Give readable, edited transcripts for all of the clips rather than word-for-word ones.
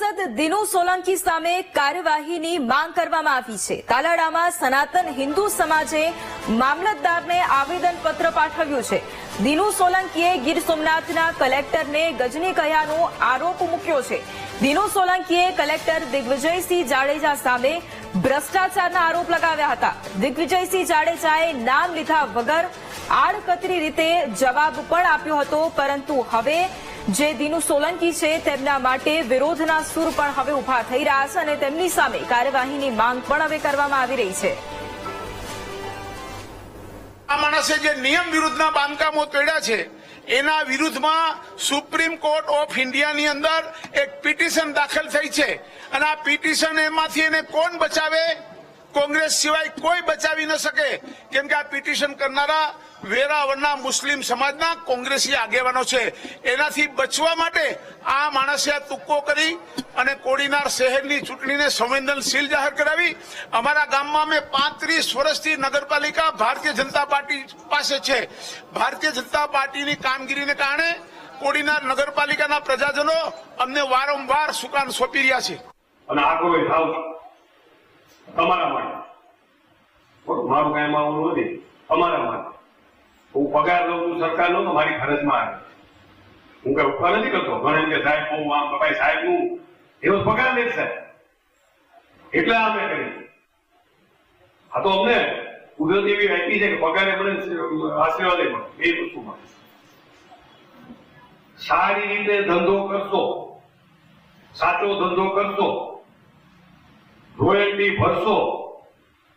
સાંસદ દિનુ સોલંકી સામે કાર્યવાહીની માંગ કરવામાં આવી છે। તાલાડામાં સનાતન હિન્દુ સમાજે મામલતદારને આવેદનપત્ર પાઠવ્યું છે। દિનુ સોલંકીએ ગીર સોમનાથના કલેક્ટરને ગજની કહ્યાનો આરોપ મૂક્યો છે। દિનુ સોલંકીએ કલેક્ટર દિગ્વિજયસિંહ જાડેજા સામે ભ્રષ્ટાચારના આરોપ લગાવ્યા હતા। દિગ્વિજયસિંહ જાડેજાએ નામ લીધા વગર આડકતરી રીતે જવાબ પણ આપ્યો હતો, પરંતુ હવે જે દિનુ સોલંકી છે તેમના માટે વિરોધના સૂર પણ હવે ઉભા થઈ રહ્યા છે અને તેમની સામે કાર્યવાહીની માંગ પણ હવે કરવામાં આવી રહી છે। આ માણસે જે નિયમ વિરુદ્ધના બાંધકામો તોડ્યા છે એના વિરુદ્ધમાં સુપ્રીમ કોર્ટ ઓફ ઇન્ડિયાની અંદર એક પિટિશન દાખલ થઈ છે અને આ પિટિશન એમાંથી એને કોણ બચાવે? કોંગ્રેસ સિવાય કોઈ બચાવી ન શકે, કેમ કે આ પિટિશન કરનારા વેરાવળના મુસ્લિમ સમાજના કોંગ્રેસી આગેવાનો છે। એનાથી બચવા માટે આ માણસે આ તુક્કો કરી અને કોડીનાર શહેરની ચૂંટણીને સંવેદનશીલ જાહેર કરાવી। અમારા ગામમાં અમે 35 વર્ષથી નગરપાલિકા ભારતીય જનતા પાર્ટી પાસે છે। ભારતીય જનતા પાર્ટીની કામગીરીને કારણે કોડીનાર નગરપાલિકાના પ્રજાજનો અમને વારંવાર સુકાન સોંપી રહ્યા છે અને આ કોઈ ભાવ તમારા માટે મારું કઈ માવું નથી, તમારા માટે હું પગાર લઉં છું સરકારનો તો મારી ફરજમાં આવે। હું કઈ ઉપકાર નથી કરતો, ઘણા કે સાહેબ બહુ આમ કપાય, સાહેબ હું એવો પગાર નથી સાહેબ, એટલે અમે કરી આ તો અમને કુદરત એવી આપી છે કે પગારે મને આશીર્વાદ મળે। એ વસ્તુમાં સારી રીતે ધંધો કરશો, સાચો ધંધો કરશો, રોયલ્ટી ભરશો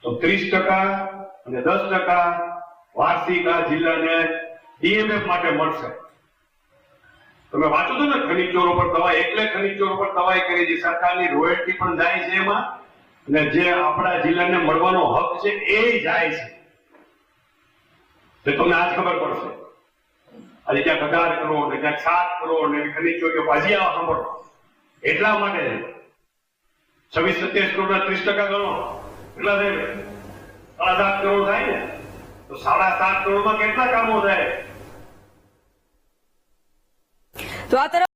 તો 30% અને 10% વાર્ષિક આ જિલ્લાને ડીએમએફ માટે મળશે। તમે વાંચો છો ને ખનીજ ચોરો પર દવાઈ, એટલે ખનીજ ચોરો પર દવાઈ કરી છે, સરકારની રોયલ્ટી પણ જાય છે એમાં અને જે આપણા જિલ્લાને મળવાનો હક છે એ જાય છે। તો તમને આજ ખબર પડશે, આજે ક્યાંક 18 કરોડ ને ક્યાંક 7 કરોડ ને ખનીજ ચોરીઓ હજી આવા સાંભળો। એટલા માટે 26-27 કરોડ 30% ગણો એટલા થાય 7.5 કરોડ થાય ને, તો 7.5 કરોડમાં કેટલા કામો થાય? તો આ તરફ